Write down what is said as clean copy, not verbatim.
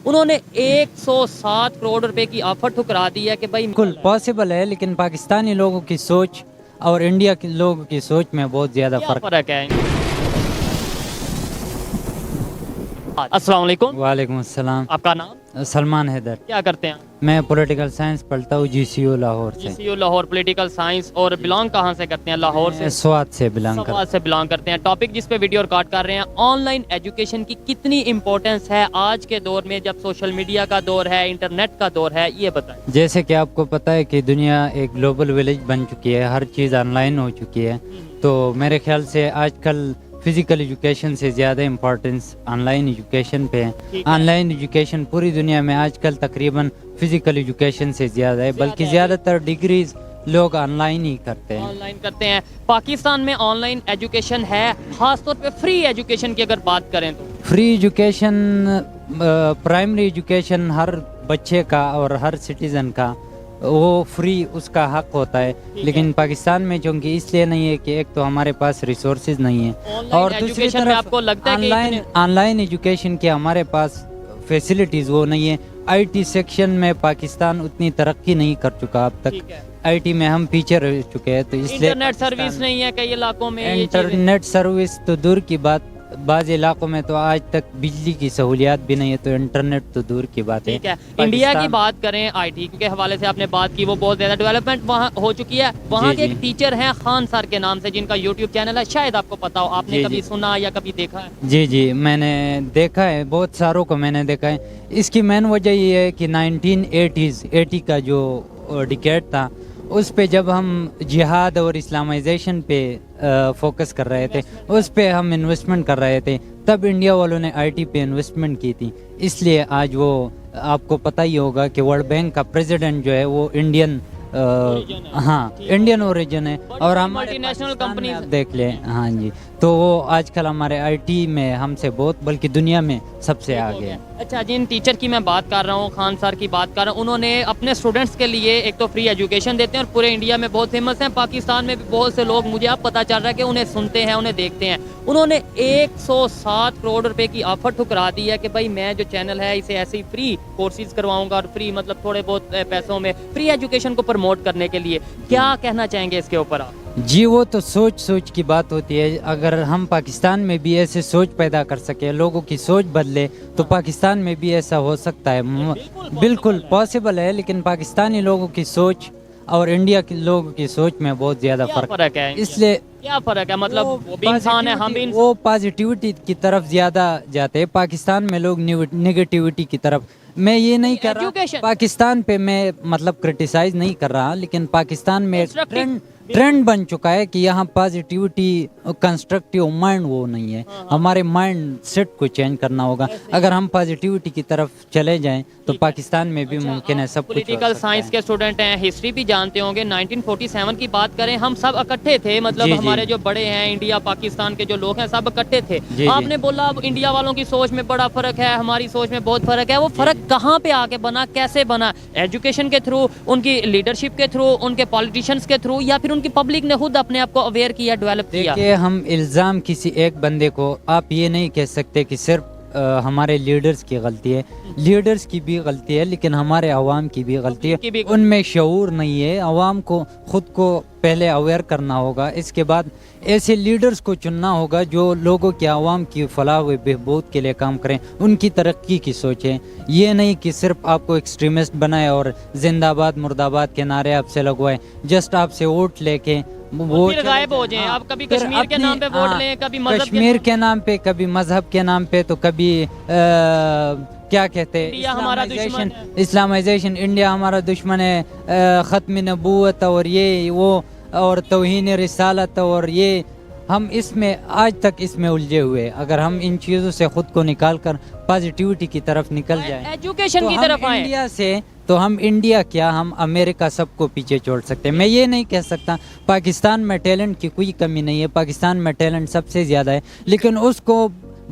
انہوں نے 107 کروڑ روپے کی آفر ٹھکرا دی ہے کہ بھائی بالکل پاسبل ہے، لیکن پاکستانی لوگوں کی سوچ اور انڈیا کے لوگوں کی سوچ میں بہت زیادہ کیا فرق فرق ہے؟ السلام علیکم، وعلیکم السلام۔ آپ کا نام؟ سلمان حیدر۔ کیا کرتے ہیں؟ میں پولیٹیکل سائنس پڑھتا ہوں GCU لاہور سے۔ GCU لاہور پولیٹیکل سائنس، اور بلانگ کہاں سے کرتے ہیں؟ لاہور سے؟ سوات سے بلانگ کرتا سوات سے بلانگ کرتے ہیں۔ ٹاپک جس پہ ویڈیو ریکارڈ کر رہے ہیں، آن لائن ایجوکیشن کی کتنی امپورٹنس ہے آج کے دور میں جب سوشل میڈیا کا دور ہے، انٹرنیٹ کا دور ہے، یہ بتائیں۔ جیسے کہ آپ کو پتہ ہے کہ دنیا ایک گلوبل ولیج بن چکی ہے، ہر چیز آن لائن ہو چکی ہے، تو میرے خیال سے آج کل فزیکل ایجوکیشن سے زیادہ امپورٹنس آن لائن ایجوکیشن پہ ہے۔ آن لائن ایجوکیشن پوری دنیا میں آج کل تقریباً فزیکل ایجوکیشن سے زیادہ ہے، بلکہ زیادہ تر ڈگریز لوگ آن لائن ہی کرتے ہیں۔ آن لائن کرتے ہیں۔ پاکستان میں آن لائن ایجوکیشن ہے، خاص طور پہ فری ایجوکیشن کی اگر بات کریں تو؟ فری ایجوکیشن، پرائمری ایجوکیشن ہر بچے کا اور ہر سٹیزن کا وہ فری اس کا حق ہوتا ہے، لیکن پاکستان میں چونکہ اس لیے نہیں ہے کہ ایک تو ہمارے پاس ریسورسز نہیں ہیں، اور دوسری آپ کو لگتا ہے کہ آن لائن ایجوکیشن کے ہمارے پاس فیسلٹیز وہ نہیں ہیں۔ IT سیکشن میں پاکستان اتنی ترقی نہیں کر چکا اب تک، IT میں ہم پیچھے رہ چکے ہیں، تو اس لیے انٹرنیٹ سروس نہیں ہے کئی علاقوں میں، انٹرنیٹ سروس تو دور کی بات، بعض علاقوں میں تو آج تک بجلی کی سہولیات بھی نہیں ہے، تو انٹرنیٹ تو دور کی بات ہے۔ ٹھیک ہے، انڈیا کی بات کریں IT کے حوالے سے آپ نے بات کی، وہ بہت زیادہ ڈیولپمنٹ وہاں ہو چکی ہے۔ وہاں کے ایک ٹیچر ہیں خان سر کے نام سے، جن کا YouTube چینل ہے، شاید آپ کو پتا ہو، آپ نے کبھی سنا یا کبھی دیکھا ہے؟ جی میں نے دیکھا ہے، بہت ساروں کو میں نے دیکھا ہے۔ اس کی مین وجہ یہ ہے کہ 1980 کا جو ڈیکیڈ تھا، اس پہ جب ہم جہاد اور اسلامائزیشن پہ فوکس کر رہے تھے، اس پہ ہم انویسٹمنٹ کر رہے تھے، تب انڈیا والوں نے IT پہ انویسٹمنٹ کی تھی، اس لیے آج وہ آپ کو پتہ ہی ہوگا کہ ورلڈ بینک کا پریزیڈنٹ جو ہے وہ انڈین انڈین اوریجن ہے، اور ہم ملٹی نیشنل کمپنی دیکھ لیں، ہاں جی، تو وہ آج کل ہمارے IT میں ہم سے بہت، بلکہ دنیا میں سب سے آگے ہیں۔ اچھا، جن ٹیچر کی میں بات کر رہا ہوں، خان سر کی بات کر رہا ہوں، انہوں نے اپنے اسٹوڈنٹس کے لیے ایک تو فری ایجوکیشن دیتے ہیں، اور پورے انڈیا میں بہت فیمس ہیں، پاکستان میں بھی بہت سے لوگ، مجھے اب پتہ چل رہا ہے کہ انہیں سنتے ہیں، انہیں دیکھتے ہیں۔ انہوں نے 107 کروڑ روپے کی آفر ٹھکرا دی ہے کہ بھائی میں جو چینل ہے اسے ایسے ہی فری کورسز کرواؤں گا، اور فری مطلب تھوڑے بہت پیسوں میں فری ایجوکیشن کو پروموٹ کرنے کے لیے۔ کیا کہنا چاہیں گے اس کے اوپر آپ؟ جی، وہ تو سوچ کی بات ہوتی ہے، اگر ہم پاکستان میں بھی ایسے سوچ پیدا کر سکے، لوگوں کی سوچ بدلے، تو پاکستان میں بھی ایسا ہو سکتا ہے، بالکل پاسبل ہے، لیکن پاکستانی لوگوں کی سوچ اور انڈیا کے لوگوں کی سوچ میں بہت زیادہ فرق ہے۔ اس لیے کیا فرق ہے؟ مطلب وہ بھی انسان ہے، ہم بھی وہ پازیٹیوٹی کی طرف زیادہ جاتے ہیں، پاکستان میں لوگ نیگیٹیوٹی کی طرف۔ میں یہ نہیں کر رہا پاکستان پہ میں مطلب کرٹیسائز نہیں کر رہا، لیکن پاکستان میں ٹرینڈ بن چکا ہے کہ یہاں پازیٹیوٹی، کنسٹرکٹیو مائنڈ وہ نہیں ہے، ہمارے مائنڈ سیٹ کو چینج کرنا ہوگا۔ اگر ہم پازیٹیوٹی کی طرف چلے جائیں تو پاکستان میں بھی ممکن ہے سب کچھ۔ پولیٹیکل سائنس کے اسٹوڈنٹ ہیں، ہسٹری بھی جانتے ہوں گے، 1947 کی بات کریں، ہم سب اکٹھے تھے، مطلب ہمارے جو بڑے ہیں انڈیا پاکستان کے جو لوگ ہیں سب اکٹھے تھے۔ آپ نے بولا اب انڈیا والوں کی سوچ میں بڑا فرق ہے، ہماری سوچ میں بہت فرق ہے، وہ فرق کہاں پہ آ کے بنا، کیسے بنا؟ ایجوکیشن کے تھرو، ان کی لیڈرشپ کے تھرو، ان کے پالیٹیشنز کے تھرو، یا پھر ان کی پبلک نے خود اپنے آپ کو اویئر کیا، ڈیولپ کیا؟ دیکھیے، ہم الزام کسی ایک بندے کو، آپ یہ نہیں کہہ سکتے کہ صرف ہمارے لیڈرز کی غلطی ہے، لیڈرز کی بھی غلطی ہے، لیکن ہمارے عوام کی بھی غلطی ہے، ان میں شعور نہیں ہے۔ عوام کو خود کو پہلے اویئر کرنا ہوگا، اس کے بعد ایسے لیڈرز کو چننا ہوگا جو لوگوں کی، عوام کی فلاح و بہبود کے لیے کام کریں، ان کی ترقی کی سوچیں۔ یہ نہیں کہ صرف آپ کو ایکسٹریمسٹ بنائے اور زندہ آباد مرد آباد کے نعرے آپ سے لگوائے، جسٹ آپ سے ووٹ لے کے وہ غائب ہو جائیں۔ آپ کبھی کشمیر کے نام پہ ووٹ لیں، کبھی کشمیر کے نام پہ، کبھی مذہب کے نام پہ، تو کبھی کیا کہتے ہیں اسلامائزیشن، انڈیا ہمارا دشمن ہے، ختم نبوت اور یہ وہ، اور توہین رسالت، اور یہ ہم اس میں آج تک اس میں الجھے ہوئے۔ اگر ہم ان چیزوں سے خود کو نکال کر پازیٹیوٹی کی طرف نکل جائیں، ایجوکیشن کی طرف آئیں، انڈیا سے، تو ہم انڈیا کیا، ہم امریکہ سب کو پیچھے چھوڑ سکتے ہیں۔ میں یہ نہیں کہہ سکتا پاکستان میں ٹیلنٹ کی کوئی کمی نہیں ہے، پاکستان میں ٹیلنٹ سب سے زیادہ ہے، لیکن اس کو